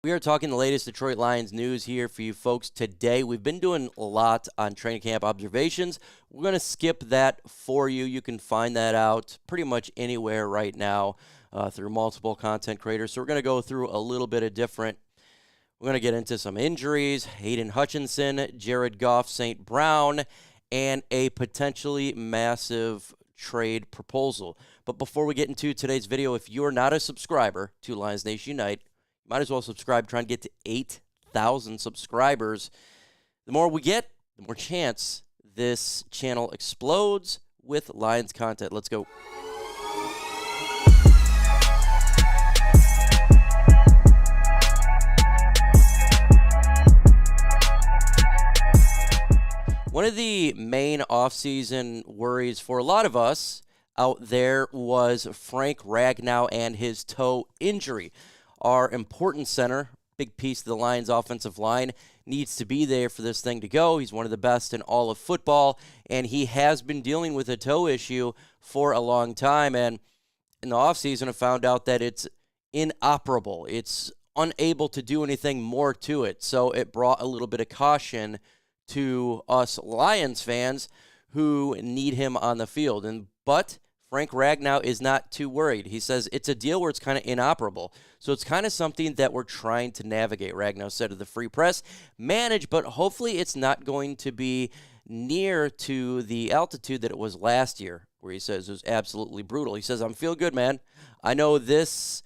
We are talking the latest Detroit Lions news here for you folks today. We've been doing a lot on training camp observations. We're going to skip that for you. You can find that out pretty much anywhere right now through multiple content creators. So we're going to go through a little bit of different. We're going to get into some injuries, Aidan Hutchinson, Jared Goff, St. Brown, and a potentially massive trade proposal. But before we get into today's video, if you're not a subscriber to Lions Nation Unite, might as well subscribe, trying to get to 8,000 subscribers. The more we get, the more chance this channel explodes with Lions content. Let's go. One of the main offseason worries for a lot of us out there was Frank Ragnow and his toe injury. Our important center, big piece of the Lions offensive line, needs to be there for this thing to go. He's one of the best in all of football, and he has been dealing with a toe issue for a long time. And in the offseason, I found out that it's inoperable. It's unable to do anything more to it. So it brought a little bit of caution to us Lions fans who need him on the field. But Frank Ragnow is not too worried. He says it's a deal where it's kind of inoperable. So it's kind of something that we're trying to navigate, Ragnow said to the Free Press. Manage, but hopefully it's not going to be near to the altitude that it was last year, where he says it was absolutely brutal. He says, I'm feeling good, man. I know this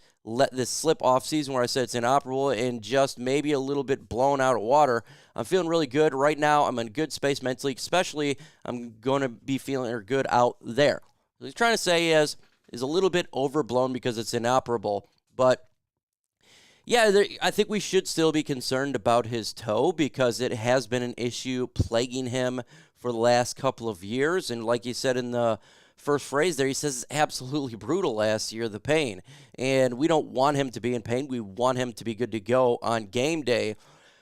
slip off season where I said it's inoperable and just maybe a little bit blown out of water. I'm feeling really good. Right now, I'm in good space mentally, especially I'm going to be feeling good out there. What he's trying to say is a little bit overblown because it's inoperable. But, yeah, I think we should still be concerned about his toe because it has been an issue plaguing him for the last couple of years. And like you said in the first phrase there, he says it's absolutely brutal last year, the pain. And we don't want him to be in pain. We want him to be good to go on game day.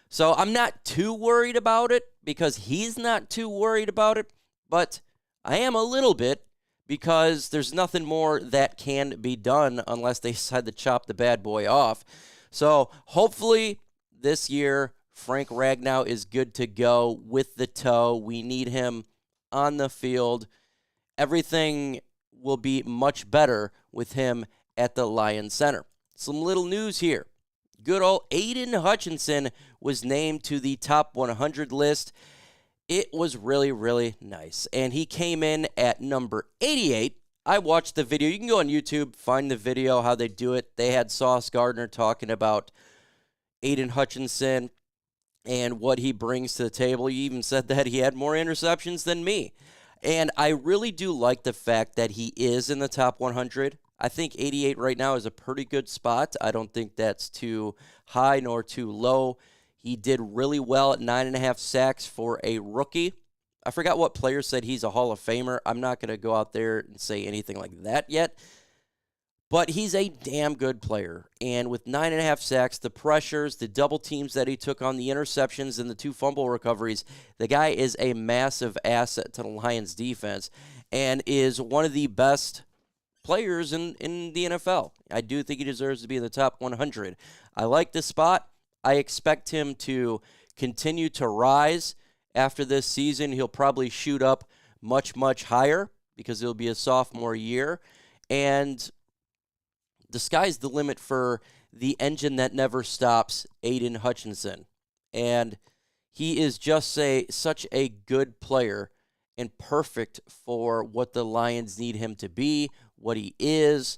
So I'm not too worried about it because he's not too worried about it. But I am a little bit, because there's nothing more that can be done unless they decide to chop the bad boy off. So hopefully this year Frank Ragnow is good to go with the toe. We need him on the field. Everything will be much better with him at the Lions Center. Some little news here. Good old Aidan Hutchinson was named to the top 100 list. It was really, really nice. And he came in at number 88. I watched the video. You can go on YouTube, find the video, how they do it. They had Sauce Gardner talking about Aidan Hutchinson and what he brings to the table. He even said that he had more interceptions than me. And I really do like the fact that he is in the top 100. I think 88 right now is a pretty good spot. I don't think that's too high nor too low. He did really well at 9.5 sacks for a rookie. I forgot what player said he's a Hall of Famer. I'm not going to go out there and say anything like that yet. But he's a damn good player. And with 9.5 sacks, the pressures, the double teams that he took on, the interceptions, and the 2 fumble recoveries, the guy is a massive asset to the Lions defense and is one of the best players in the NFL. I do think he deserves to be in the top 100. I like this spot. I expect him to continue to rise after this season. He'll probably shoot up much, much higher because it'll be a sophomore year. And the sky's the limit for the engine that never stops, Aidan Hutchinson. And he is just such a good player and perfect for what the Lions need him to be, what he is.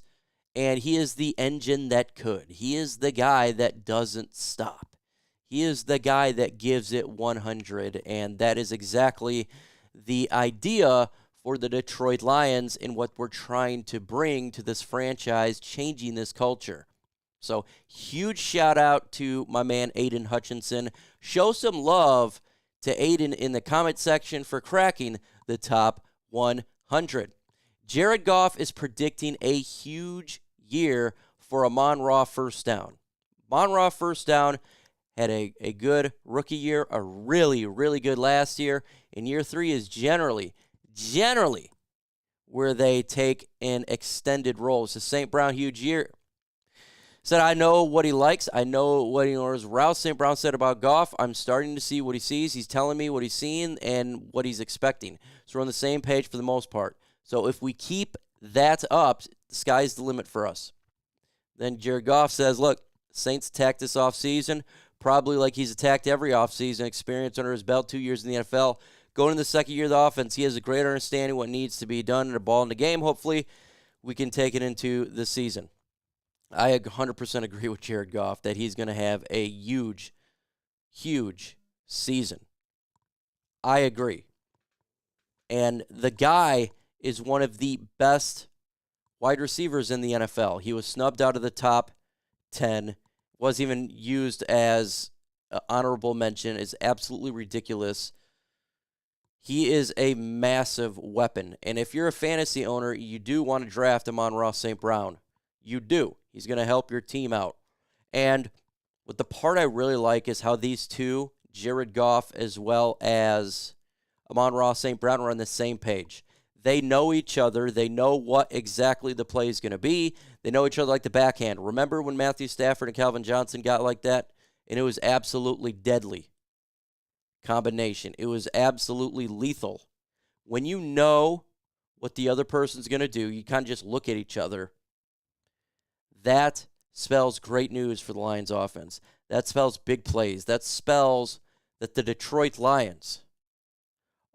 And he is the engine that could. He is the guy that doesn't stop. He is the guy that gives it 100, and that is exactly the idea for the Detroit Lions and what we're trying to bring to this franchise, changing this culture. So huge shout out to my man Aidan Hutchinson. Show some love to Aidan in the comment section for cracking the top 100. Jared Goff is predicting a huge year for Amon-Ra first down. Amon-Ra first down had a good rookie year, a really, really good last year. And year 3 is generally where they take an extended role. So St. Brown, huge year. Said, I know what he likes. I know what he knows. Rouse St. Brown said about Goff. I'm starting to see what he sees. He's telling me what he's seeing and what he's expecting. So we're on the same page for the most part. So if we keep that up, the sky's the limit for us. Then Jared Goff says, look, Saints attacked this offseason, probably like he's attacked every offseason, experience under his belt, 2 years in the NFL. Going into the second year of the offense, he has a great understanding of what needs to be done and a ball in the game. Hopefully, we can take it into the season. I 100% agree with Jared Goff that he's going to have a huge, huge season. I agree. And the guy is one of the best wide receivers in the NFL. He was snubbed out of the top 10, was even used as an honorable mention. It's absolutely ridiculous. He is a massive weapon. And if you're a fantasy owner, you do want to draft Amon-Ra St. Brown. You do. He's going to help your team out. And what the part I really like is how these two, Jared Goff as well as Amon-Ra St. Brown, are on the same page. They know each other. They know what exactly the play is going to be. They know each other like the backhand. Remember when Matthew Stafford and Calvin Johnson got like that? And it was absolutely deadly combination. It was absolutely lethal. When you know what the other person's going to do, you kind of just look at each other. That spells great news for the Lions offense. That spells big plays. That spells that the Detroit Lions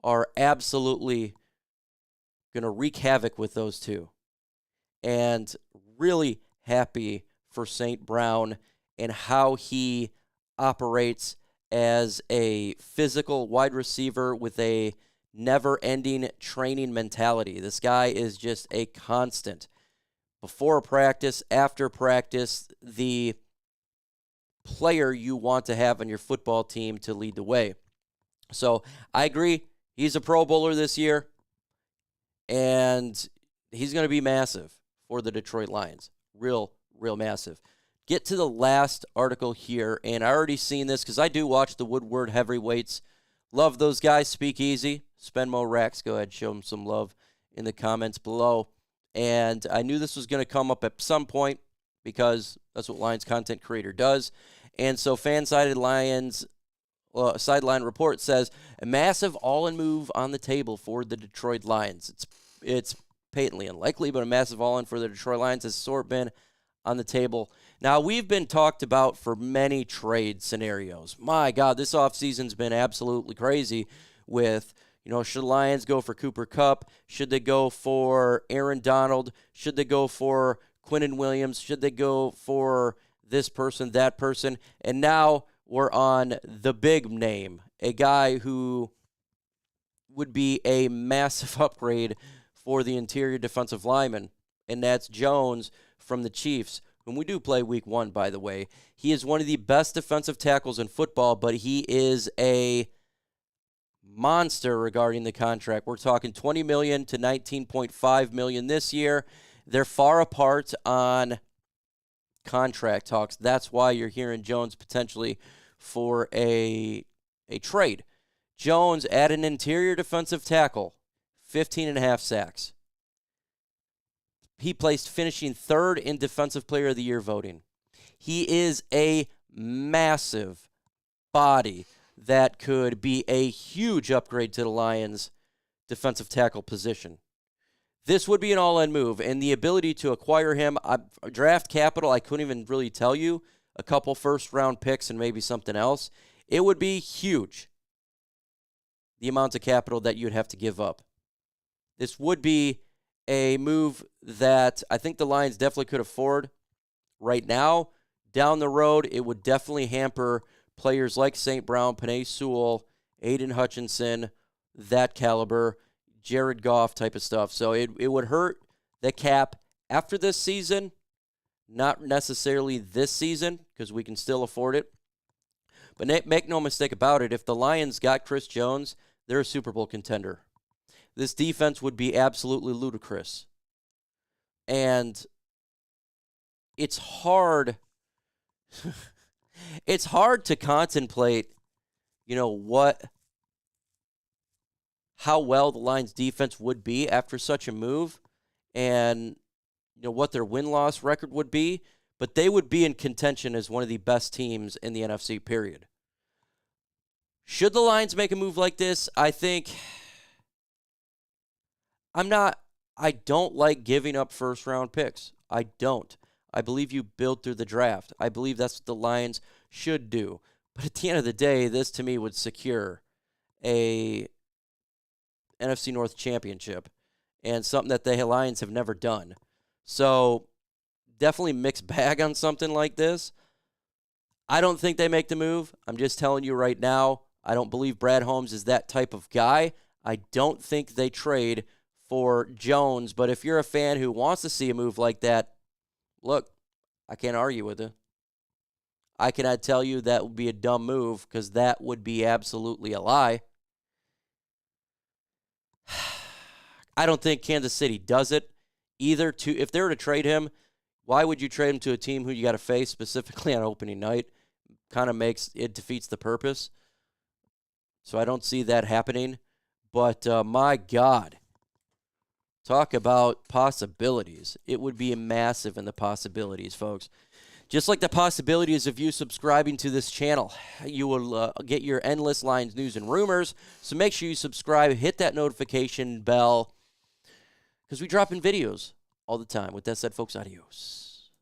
are absolutely going to wreak havoc with those two. And really happy for St. Brown and how he operates as a physical wide receiver with a never-ending training mentality. This guy is just a constant. Before practice, after practice, the player you want to have on your football team to lead the way. So I agree. He's a Pro Bowler this year, and he's going to be massive for the Detroit Lions. Real massive. Get to the last article here, and I already seen this because I do watch the Woodward Heavyweights. Love those guys. Speak easy. Spenmo Rex. Go ahead, show them some love in the comments below. And I knew this was going to come up at some point because that's what Lions content creator does. And so Fan-Sided Lions sideline report says a massive all-in move on the table for the Detroit Lions. It's patently unlikely, but a massive all-in for the Detroit Lions has sort of been on the table. Now, we've been talked about for many trade scenarios. My God, this offseason's been absolutely crazy with, should the Lions go for Cooper Kupp? Should they go for Aaron Donald? Should they go for Quinnen Williams? Should they go for this person, that person? And now we're on the big name, a guy who would be a massive upgrade for the interior defensive lineman, and that's Jones from the Chiefs, whom we do play week 1, by the way. He is one of the best defensive tackles in football, but he is a monster regarding the contract. We're talking $20 million to $19.5 million this year. They're far apart on contract talks. That's why you're hearing Jones potentially for a trade. Jones at an interior defensive tackle, 15.5 sacks. He placed finishing 3rd in Defensive Player of the Year voting. He is a massive body that could be a huge upgrade to the Lions' defensive tackle position. This would be an all-in move, and the ability to acquire him, draft capital, I couldn't even really tell you, a couple first-round picks and maybe something else. It would be huge, the amount of capital that you'd have to give up. This would be a move that I think the Lions definitely could afford right now. Down the road, it would definitely hamper players like St. Brown, Penei Sewell, Aidan Hutchinson, that caliber, Jared Goff type of stuff. So it would hurt the cap after this season, not necessarily this season because we can still afford it. But make no mistake about it, if the Lions got Chris Jones, they're a Super Bowl contender. This defense would be absolutely ludicrous. And it's hard it's hard to contemplate, how well the Lions defense would be after such a move and what their win-loss record would be. but they would be in contention as one of the best teams in the NFC, period. Should the Lions make a move like this? I don't like giving up first-round picks. I don't. I believe you build through the draft. I believe that's what the Lions should do. But at the end of the day, this to me would secure a NFC North championship and something that the Lions have never done. So definitely mixed bag on something like this. I don't think they make the move. I'm just telling you right now, I don't believe Brad Holmes is that type of guy. I don't think they trade for Jones. But if you're a fan who wants to see a move like that, look, I can't argue with it. I cannot tell you that would be a dumb move because that would be absolutely a lie. I don't think Kansas City does it either. If they were to trade him, why would you trade him to a team who you got to face specifically on opening night? Kind of defeats the purpose. So I don't see that happening. But my God, talk about possibilities. It would be massive in the possibilities, folks. Just like the possibilities of you subscribing to this channel, you will get your endless Lions news and rumors. So make sure you subscribe, hit that notification bell, because we drop in videos all the time. With that said, folks, adios.